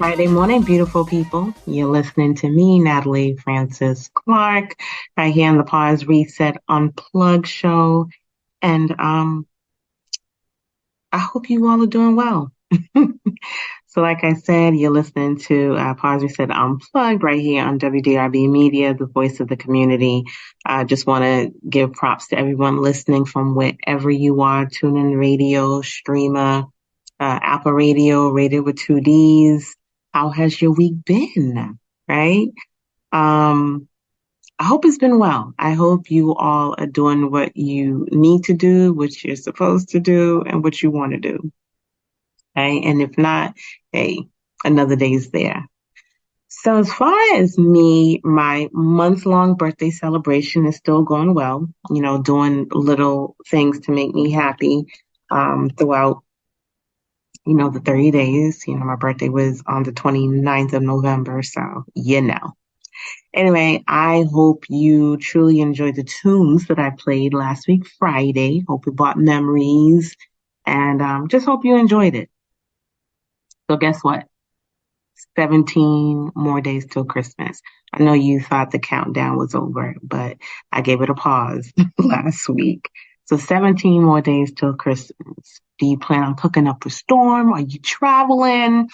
Friday morning, beautiful people. You're listening to me, Natalie Francis-Clarke, right here on the Pause Reset Unplugged show. And I hope you all are doing well. So, like I said, you're listening to Pause Reset Unplugged right here on WDRB Media, the voice of the community. I just want to give props to everyone listening from wherever you are, tune in radio, streamer, Apple Radio, rated with two Ds. How has your week been? Right? I hope it's been well. I hope you all are doing what you need to do, what you're supposed to do, and what you want to do. Okay? And if not, hey, another day's there. So as far as me, my month-long birthday celebration is still going well, doing little things to make me happy throughout the 30 days. My birthday was on the 29th of November, so Anyway, I hope you truly enjoyed the tunes that I played last week, Friday. Hope it brought memories and just hope you enjoyed it. So guess what? 17 more days till Christmas. I know you thought the countdown was over, but I gave it a pause last week. So 17 more days till Christmas. Do you plan on cooking up a storm? Are you traveling?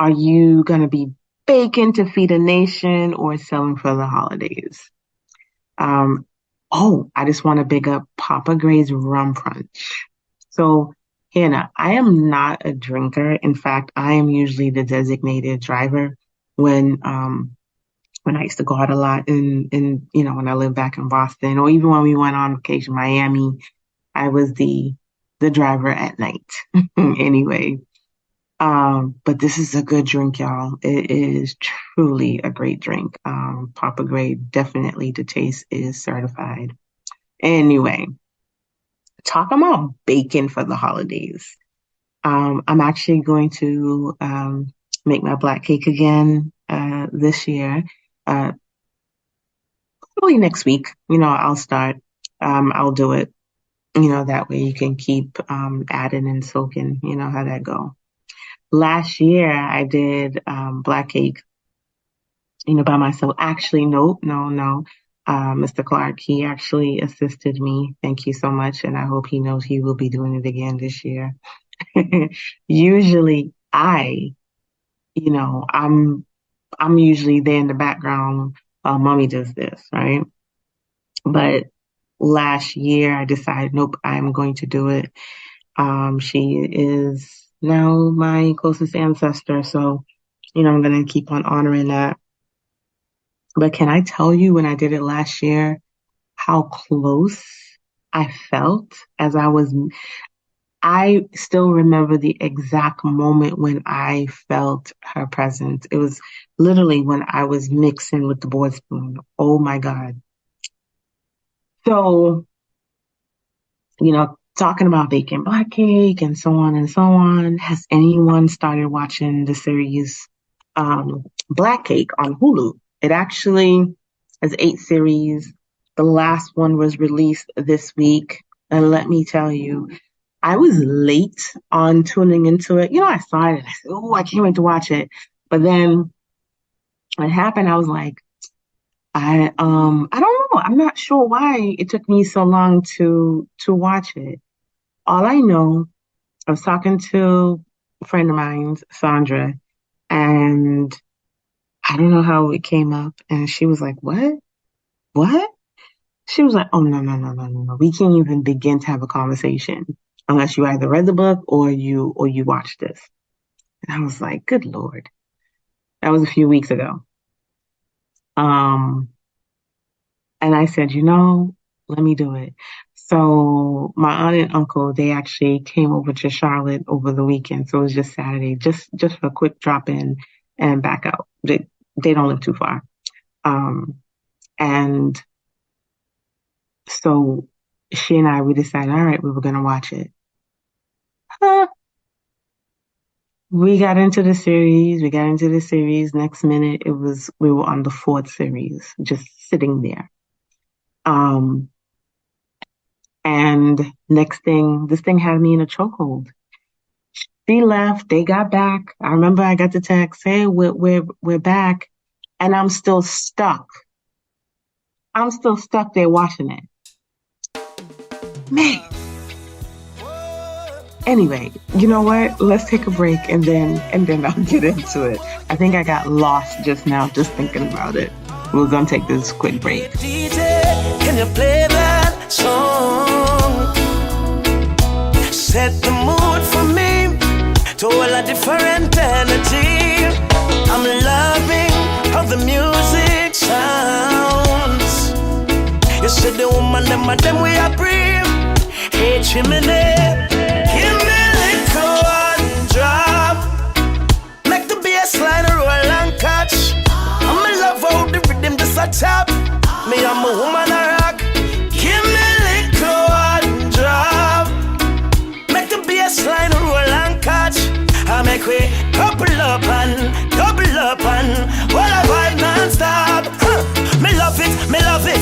Are you going to be baking to feed a nation or selling for the holidays? I just want to big up Papa Gray's Rum Brunch. So, Hannah, I am not a drinker. In fact, I am usually the designated driver when I used to go out a lot when I lived back in Boston, or even when we went on vacation, Miami, I was the driver at night. Anyway, but this is a good drink, y'all. It is truly a great drink. Papa Gray, definitely the taste is certified. Anyway, talking about bacon for the holidays. I'm actually going to make my black cake again this year. Probably next week. I'll start. I'll do it. That way you can keep adding and soaking. You know how that go. Last year I did black cake, by myself. Actually, no. Mr. Clarke, he actually assisted me. Thank you so much, and I hope he knows he will be doing it again this year. Usually, I'm usually there in the background. Mommy does this, right? But last year I decided, nope, I'm going to do it. She is now my closest ancestor, so I'm going to keep on honoring that. But can I tell you, when I did it last year, how close I felt I still remember the exact moment when I felt her presence. It was literally when I was mixing with the board spoon. Oh my God. So, talking about baking black cake and so on and so on. Has anyone started watching the series Black Cake on Hulu? It actually has 8 series. The last one was released this week. And let me tell you, I was late on tuning into it. I saw it and I said, oh, I can't wait to watch it. But then it happened. I was like, I don't know. I'm not sure why it took me so long to watch it. All I know, I was talking to a friend of mine, Sandra, and I don't know how it came up, and she was like, "What? What?" She was like, "Oh no. We can't even begin to have a conversation unless you either read the book or you watched this." And I was like, "Good Lord." That was a few weeks ago. Um, and I said, let me do it. So my aunt and uncle, they actually came over to Charlotte over the weekend. So it was just Saturday, just for a quick drop in and back out. They don't live too far. And so she and I, we decided, all right, we were going to watch it. We got into the series. Next minute, we were on the 4th series, just sitting there. And next thing, this thing had me in a chokehold. She left. They got back. I remember I got the text, "Hey, we're back," and I'm still stuck. I'm still stuck there watching it. Man. Anyway, you know what? Let's take a break and then I'll get into it. I think I got lost just now just thinking about it. We're gonna take this quick break. DJ, can you play that song? Set the mood for me to all a different energy. I'm loving how the music sounds. You see the woman, them we are brave. Hey, chimney. Give me a little one drop. Make the bass line roll and catch. I'm in love how the rhythm just a tap. Me, I'm a woman a rock. Give me a little one drop. Make the bass line roll and catch. I make we couple up and double up and while I vibe non-stop. Me love it, me love it.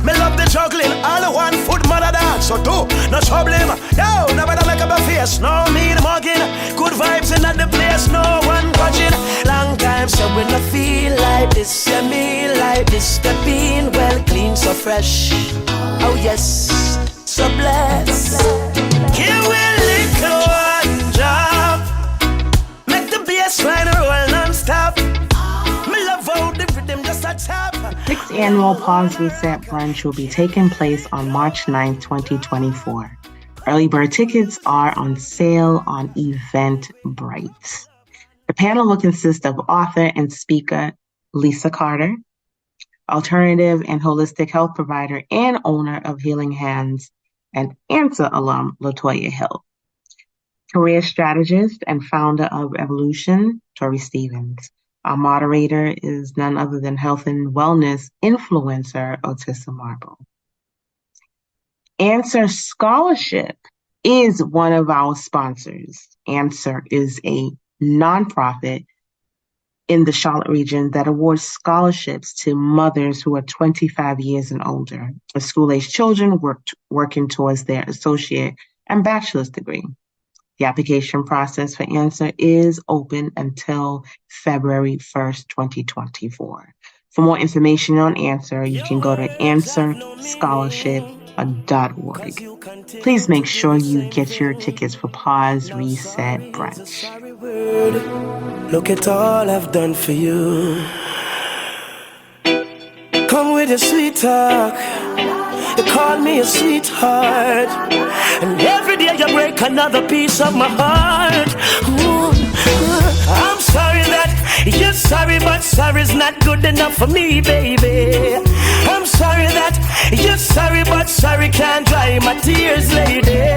Me love the juggling. All the one foot mother dance. So do no trouble him. Yo, nobody make up a face. No me the mugging. Good vibes in the place. No one watching. Long time so when I feel like this, yeah, me like this. The bean well clean, so fresh. Oh yes, so blessed. Give me a little one job. Make the bass line roll non-stop. Me love how the rhythm just a tap. The 6th annual Pause Reset Brunch will be taking place on March 9th, 2024. Early bird tickets are on sale on Eventbrite. The panel will consist of author and speaker Lisa Carter, alternative and holistic health provider and owner of Healing Hands, and Answer alum Latoya Hill, career strategist and founder of Evolution, Tori Stevens. Our moderator is none other than health and wellness influencer Otissa Marble. Answer Scholarship is one of our sponsors. Answer is a nonprofit in the Charlotte region that awards scholarships to mothers who are 25 years and older, of school-aged children working towards their associate and bachelor's degree. The application process for Answer is open until February 1st, 2024. For more information on Answer, you can go to answerscholarship.org. Please make sure you get your tickets for Pause Reset Brunch. Look at all I've done for you. Come with your sweet talk. You call me a sweetheart, and every day you break another piece of my heart. Ooh. I'm sorry that you're sorry, but sorry's not good enough for me, baby. I'm sorry that you're sorry, but sorry can't dry my tears, lady.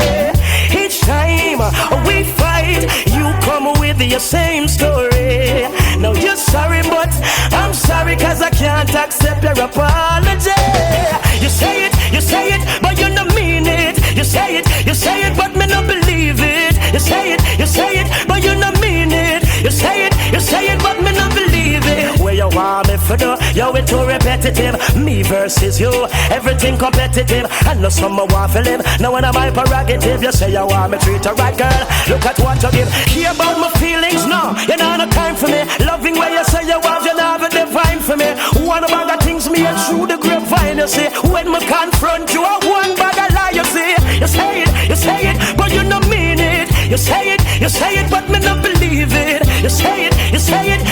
Each time we fight, you come with your same story. Now you're sorry, but I'm sorry, cause I can't accept your apology. You say it, but you don't mean it. You say it, but me not believe it. You say it, but you don't mean it. You say it, but me not believe it. Where you want me for do? Yo, it's too repetitive. Me versus you, everything competitive. I know someone want to live. Now when I'm my prerogative, you say you want me treat her right, girl. Look at what you give. Hear about my feelings? No, you know no time for me. Loving where you say you want, you never divine for me. One of the things me and through the grapevine, you see. When me confront you, one bag of lie, you see. You say it, but you don't mean it. You say it, but me not believe it. You say it,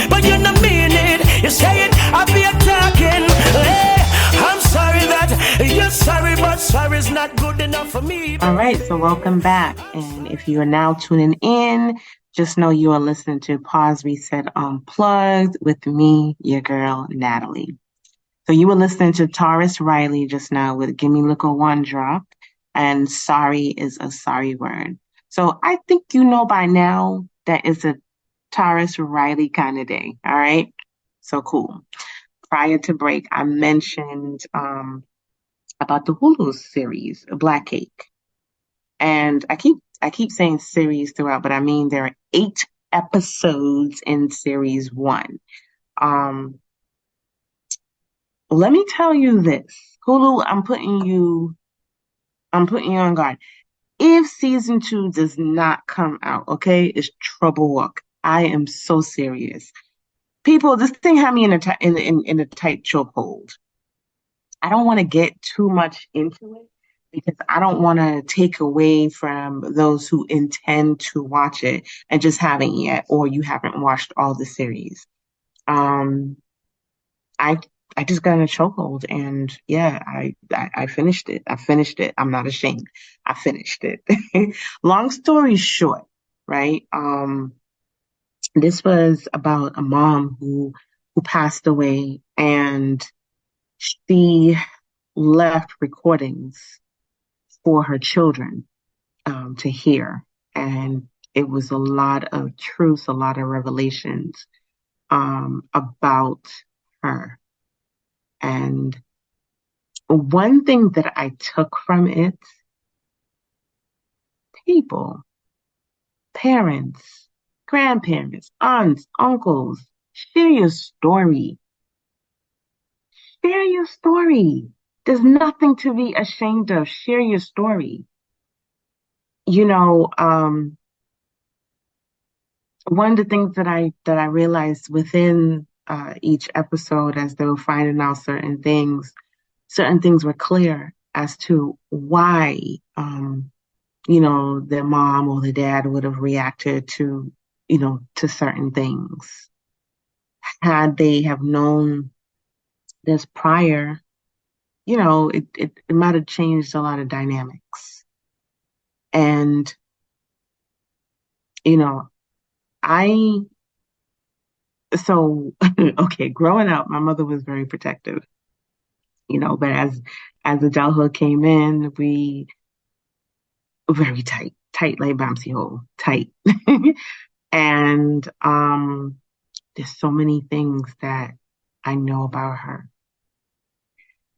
but you don't mean it. You say it, I be talking. Hey, I'm sorry that you're sorry, but sorry's not good enough for me. All right, so welcome back. And if you are now tuning in, just know you are listening to Pause Reset Unplugged with me, your girl, Natalie. So you were listening to Taurus Riley just now with Gimme Little One Drop, and sorry is a sorry word. So I think you know by now that it's a Taurus Riley kind of day, all right? So cool. Prior to break, I mentioned about the Hulu series, Black Cake. And I keep saying series throughout, but I mean there are 8 episodes in series 1. Let me tell you this. Hulu, I'm putting you on guard. If season two does not come out, okay, it's trouble walk. I am so serious. People, this thing had me in in a tight chokehold. I don't want to get too much into it because I don't want to take away from those who intend to watch it and just haven't yet, or you haven't watched all the series. Um, I I just got in a chokehold, and yeah, I finished it. I finished it. I'm not ashamed. I finished it. Long story short, right? This was about a mom who passed away, and she left recordings for her children to hear, and it was a lot of truths, a lot of revelations about her. And one thing that I took from it, people, parents, grandparents, aunts, uncles, share your story. Share your story. There's nothing to be ashamed of. Share your story. You know, one of the things that I realized within each episode as they were finding out certain things were clear as to why their mom or their dad would have reacted to, to certain things. Had they have known this prior, it might have changed a lot of dynamics. And, you know, I, so, okay, growing up, my mother was very protective, but as adulthood came in, we were very tight like bouncy hole, tight. And, there's so many things that I know about her.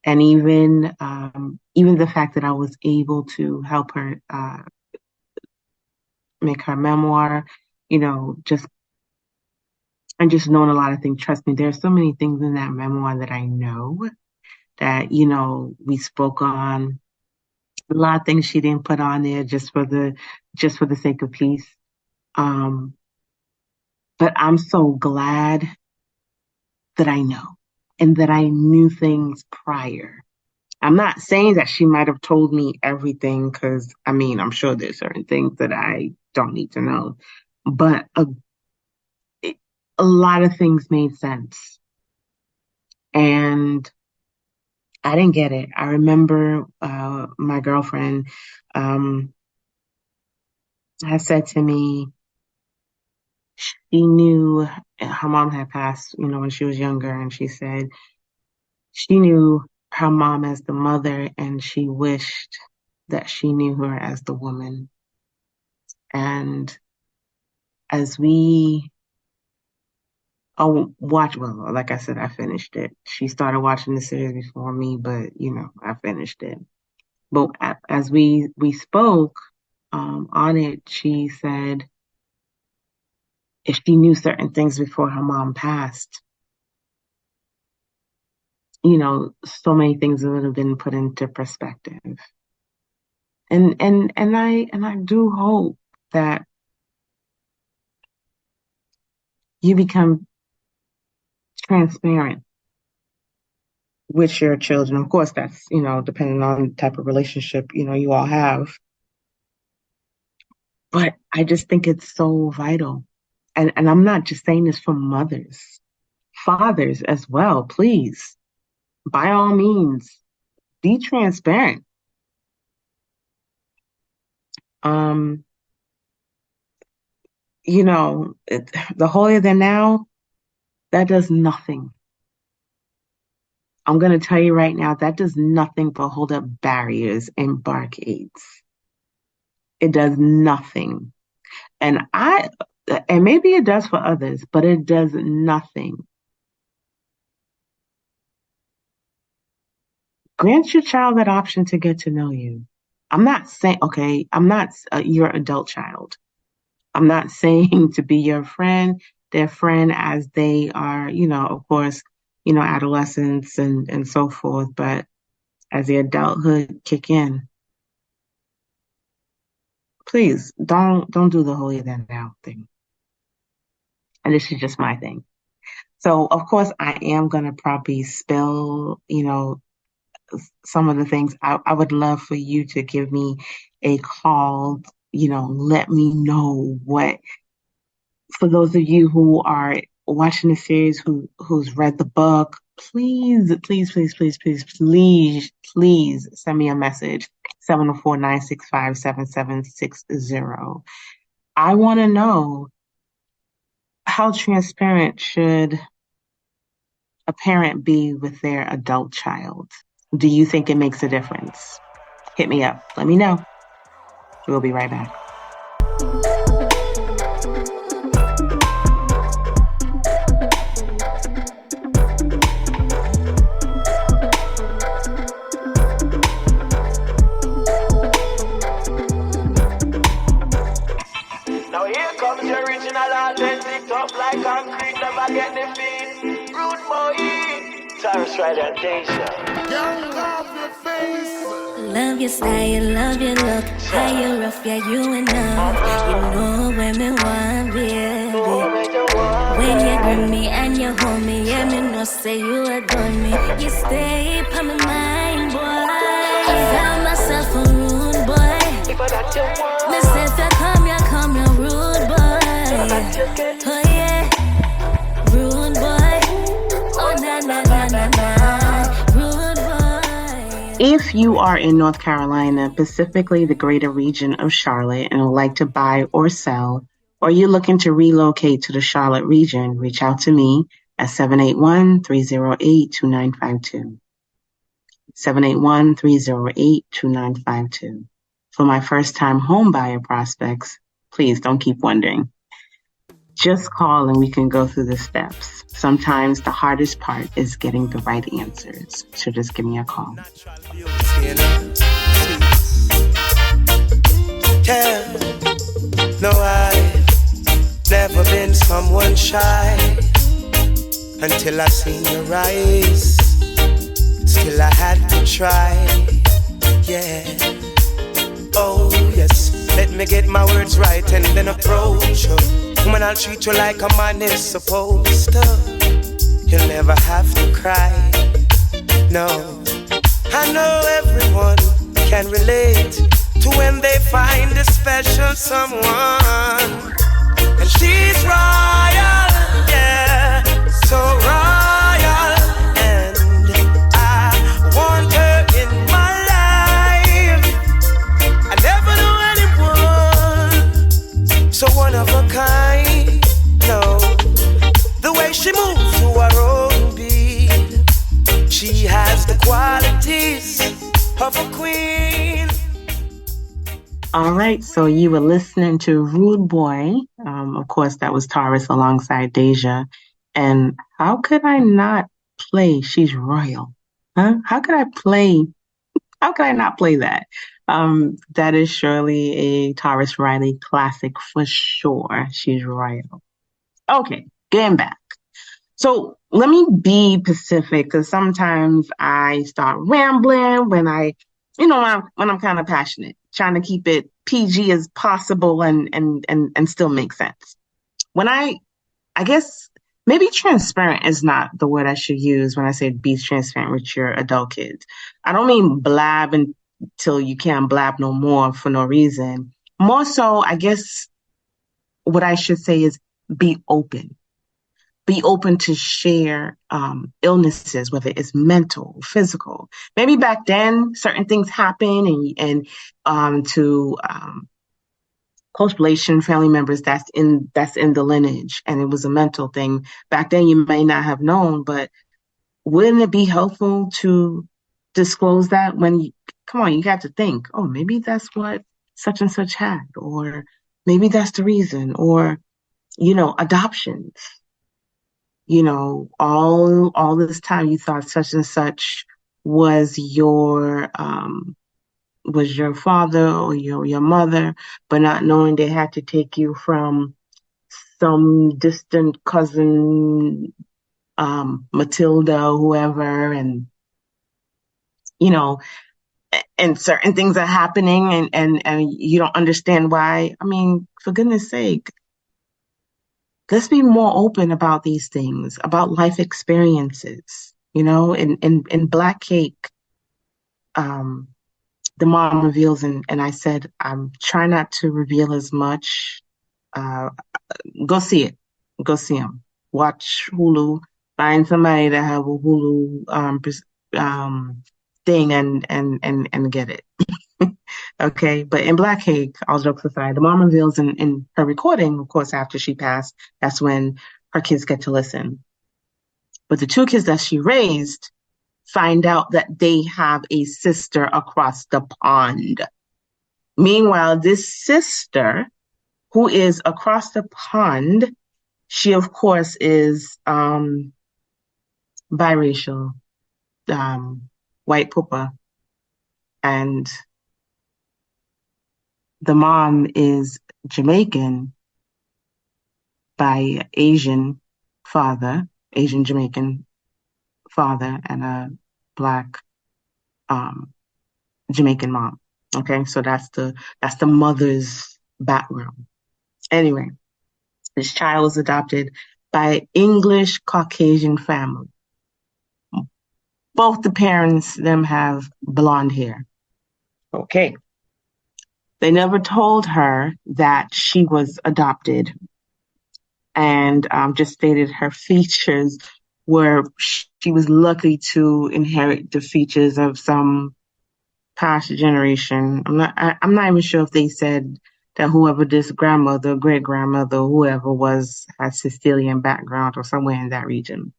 And even the fact that I was able to help her make her memoir, just and just knowing a lot of things. Trust me, there's so many things in that memoir that I know that we spoke on. A lot of things she didn't put on there just for the sake of peace. Um, but I'm so glad that I know and that I knew things prior. I'm not saying that she might have told me everything because I mean, I'm sure there's certain things that I don't need to know, but it, a lot of things made sense. And I didn't get it. I remember my girlfriend um, had said to me, she knew her mom had passed, when she was younger, and she said she knew her mom as the mother, and she wished that she knew her as the woman. And as we watch, well, like I said, I finished it. She started watching the series before me, but I finished it. But as we spoke on it, she said if she knew certain things before her mom passed, so many things would have been put into perspective. And I do hope that you become transparent with your children. Of course, that's, depending on the type of relationship, you all have. But I just think it's so vital. And I'm not just saying this for mothers, fathers as well. Please, by all means, be transparent. Um, the holier than now, that does nothing. I'm going to tell you right now, that does nothing but hold up barriers and barricades. It does nothing. And maybe it does for others, but it does nothing. Grant your child that option to get to know you. I'm not saying, okay, I'm not your adult child. I'm not saying to be your friend, their friend as they are, of course, adolescents and so forth. But as the adulthood kick in, please don't do the holier than thou thing. And this is just my thing. So of course I am gonna probably spill, some of the things. I would love for you to give me a call, let me know what, for those of you who are watching the series, who's read the book, please, please, please, please, please, please, please send me a message, 704-965-7760. I want to know, how transparent should a parent be with their adult child? Do you think it makes a difference? Hit me up. Let me know. We'll be right back. Now here comes the original authentic, tough like concrete, never get defeat. Rude boy, Cyrus Ryder and Deja. Young off your face. Love your style, love your look. How you rough, yeah, you enough. You know women want, baby. When you grip me and you hold me, yeah, me no say you adore me. You stay on my mind, boy. I found myself a rude boy. Myself, you come, you rude boy. Oh yeah, rude boy. Oh na na na na na, rude boy. If you are in North Carolina, specifically the greater region of Charlotte, and would like to buy or sell, or you're looking to relocate to the Charlotte region, reach out to me at 781-308-2952. 781-308-2952. For my first-time home buyer prospects, please don't keep wondering. Just call and we can go through the steps. Sometimes the hardest part is getting the right answers. So just give me a call. Yeah, no, I've never been someone shy until I seen your eyes. Still I had to try. Yeah. Oh yes, let me get my words right and then approach you. Woman, I'll treat you like a man is supposed to. You'll never have to cry. No, I know everyone can relate to when they find a special someone. And she's royal, yeah, so royal. And I want her in my life. I never knew anyone so one of a kind. No, the way she moves to her own beat, she has the qualities of a queen. All right, so you were listening to Rude Boy. Of course, that was Taurus alongside Deja. And how could I not play She's Royal? Huh? How could I not play that? That is surely a Taurus Riley classic for sure. She's Royal. Okay, getting back. So let me be specific, because sometimes I start rambling when when I'm kind of passionate, trying to keep it PG as possible and still make sense. When I guess maybe transparent is not the word I should use when I say be transparent with your adult kids. I don't mean blab until you can't blab no more for no reason. More so, I guess what I should say is be open. Be open to share illnesses, whether it's mental, physical. Maybe back then certain things happen, and to close relation family members that's in the lineage, and it was a mental thing. Back then you may not have known, but wouldn't it be helpful to disclose that when you got to think, oh, maybe that's what such and such had, or maybe that's the reason, or adoptions. All this time you thought such and such was your father or your mother, but not knowing they had to take you from some distant cousin, Matilda, whoever, and and certain things are happening and you don't understand why. I mean, for goodness sake, let's be more open about these things, about life experiences. You know, in Black Cake, um, the mom reveals, and I said, I'm trying not to reveal as much. Uh, go see it. Go see them. Watch Hulu. Find somebody that have a Hulu um, thing and get it. Okay, but in Black Cake, all jokes aside, the mom reveals in her recording, of course, after she passed, that's when her kids get to listen. But the two kids that she raised find out that they have a sister across the pond. Meanwhile, this sister, who is across the pond, she of course is biracial, white pupa, and the mom is Jamaican by Asian Jamaican father, and a Black um, Jamaican mom. Okay, so that's the mother's background. Anyway, this child was adopted by English Caucasian family. Both the parents them have blonde hair. Okay. They never told her that she was adopted, and just stated her features were she was lucky to inherit the features of some past generation. I'm not even sure if they said that whoever this grandmother, great grandmother, whoever was, had Sicilian background or somewhere in that region.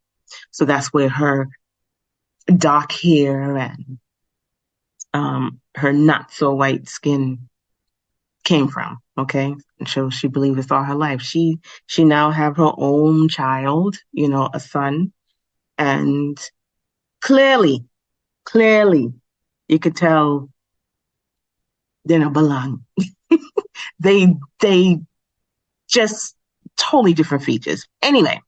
So that's where her dark hair and her not so white skin came from. Okay. And so she believed this all her life. She now have her own child, you know, a son. And clearly, you could tell they don't belong. They just totally different features. Anyway,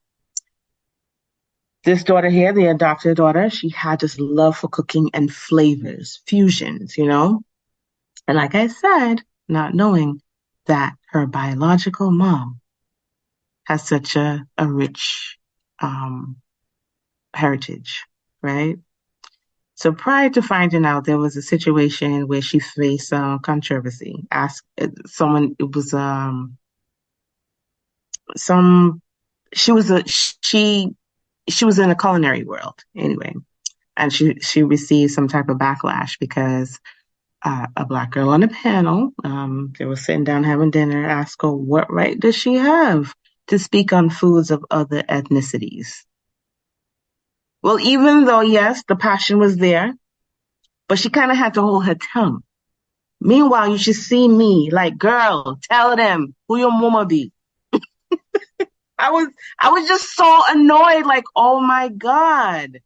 this daughter here, the adopted daughter, she had this love for cooking and flavors, fusions, you know? And like I said, not knowing that her biological mom has such a rich heritage, right? So prior to finding out, there was a situation where she faced controversy. Ask someone, it was some she was a she was in a culinary world anyway, and she received some type of backlash because a Black girl on a panel, they were sitting down having dinner, asked her what right does she have to speak on foods of other ethnicities. Well, even though yes, the passion was there, but she kind of had to hold her tongue. Meanwhile, you should see me like, girl, tell them who your mama be. I was I was just so annoyed, like, oh my God.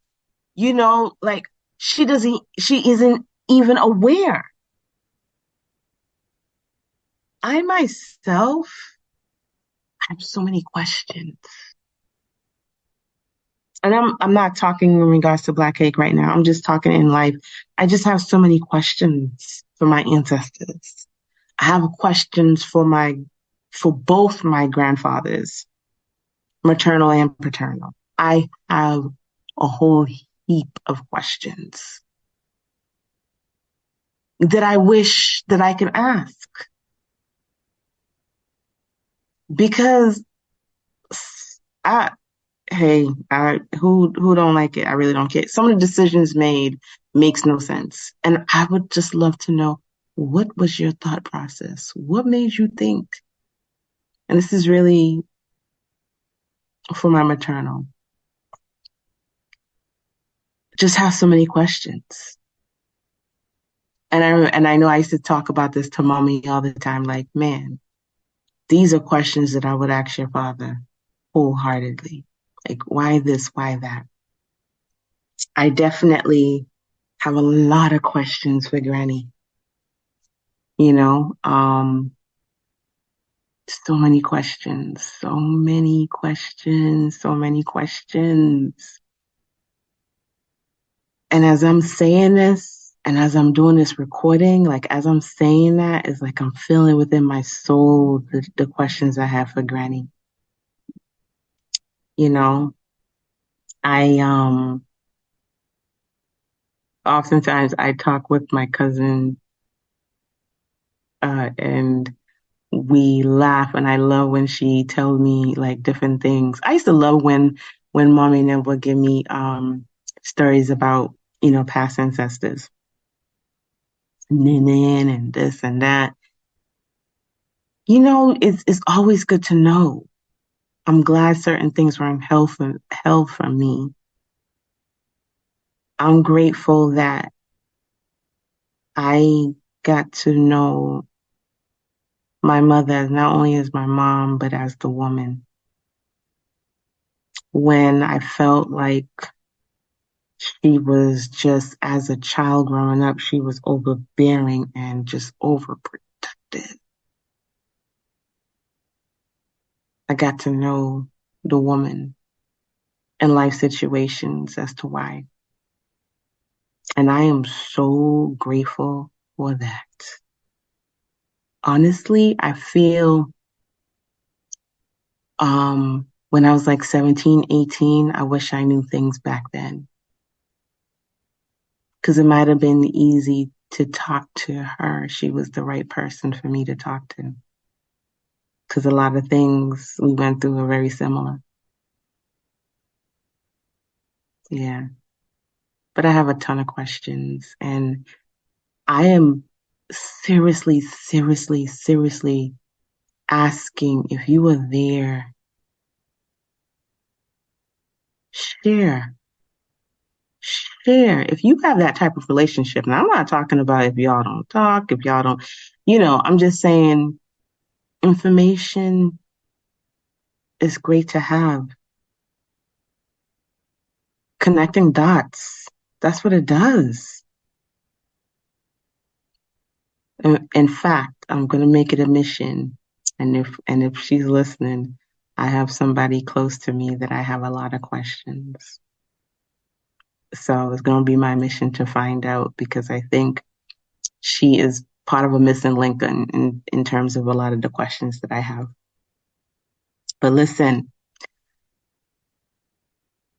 You know, like she isn't even aware. I myself have so many questions. And I'm not talking in regards to Black Cake right now. I'm just talking in life. I just have so many questions for my ancestors. I have questions for both my grandfathers, maternal and paternal. I have a whole heap of questions that I wish that I could ask. Because I who don't like it? I really don't care. Some of the decisions made makes no sense. And I would just love to know, what was your thought process? What made you think? And this is really for my maternal. Just have so many questions. And I know I used to talk about this to mommy all the time, like, man, these are questions that I would ask your father wholeheartedly. Like, why this, why that? I definitely have a lot of questions for Granny. You know, so many questions, so many questions, so many questions. And as I'm saying this And as I'm doing this recording, like as I'm saying that, it's like I'm feeling within my soul the questions I have for Granny. You know, I oftentimes I talk with my cousin and we laugh, and I love when she tells me like different things. I used to love when mommy and them would give me stories about, you know, past ancestors, Ninin and this and that. You know, it's always good to know. I'm glad certain things were held from me. I'm grateful that I got to know my mother not only as my mom, but as the woman. When I felt like she was just, as a child growing up, she was overbearing and just overprotected. I got to know the woman in life situations as to why. And I am so grateful for that. Honestly, I feel when I was like 17, 18, I wish I knew things back then. Because it might have been easy to talk to her. She was the right person for me to talk to. Because a lot of things we went through are very similar. Yeah. But I have a ton of questions. And I am seriously, seriously, seriously asking if you were there, share. Share. If you have that type of relationship, and I'm not talking about if y'all don't talk, if y'all don't, you know, I'm just saying information is great to have. Connecting dots. That's what it does. In fact, I'm going to make it a mission. And if she's listening, I have somebody close to me that I have a lot of questions. So it's going to be my mission to find out, because I think she is part of a missing link in terms of a lot of the questions that I have. But listen,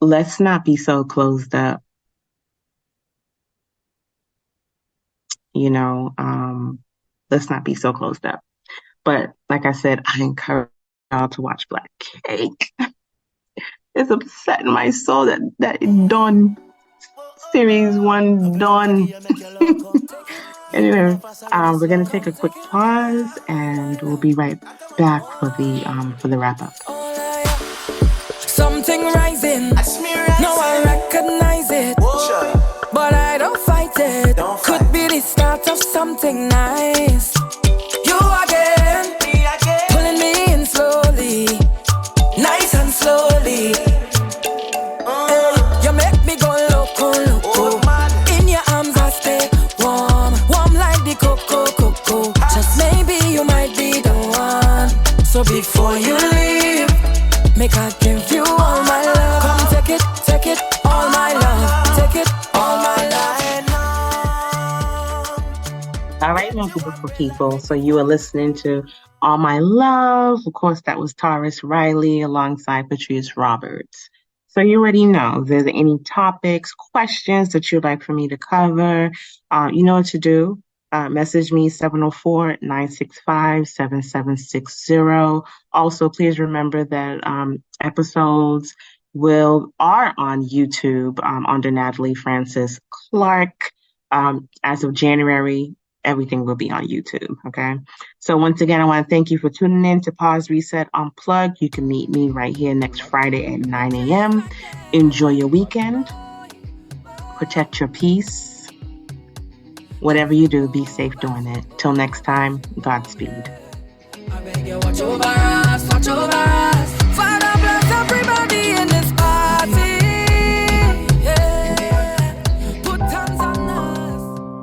let's not be so closed up. You know, let's not be so closed up. But like I said, I encourage y'all to watch Black Cake. It's upsetting my soul that Dawn series one done. Anyway, we're gonna take a quick pause, and we'll be right back for the wrap up. Something rising, no I recognize it, but I don't fight it. Could be the start of something nice. You again, pulling me in slowly, nice and slowly. You make me go loco, loco. In your arms I stay warm, warm like the cocoa. Just maybe you might be the one. So before you leave, make I give you all my love. Come take it, all my love. Take it, all my love. All right, my beautiful people. So you are listening to All My Love. Of course, that was Taurus Riley alongside Patrice Roberts. So you already know, if there's any topics, questions that you'd like for me to cover, you know what to do. Message me 704-965-7760. Also, please remember that episodes are on YouTube under Natalie Francis-Clarke. As of January, everything will be on YouTube. Okay. So once again, I want to thank you for tuning in to Pause Reset Unplugged. You can meet me right here next Friday at 9 a.m. Enjoy your weekend. Protect your peace. Whatever you do, be safe doing it. Till next time, Godspeed. I beg you, watch over us, watch over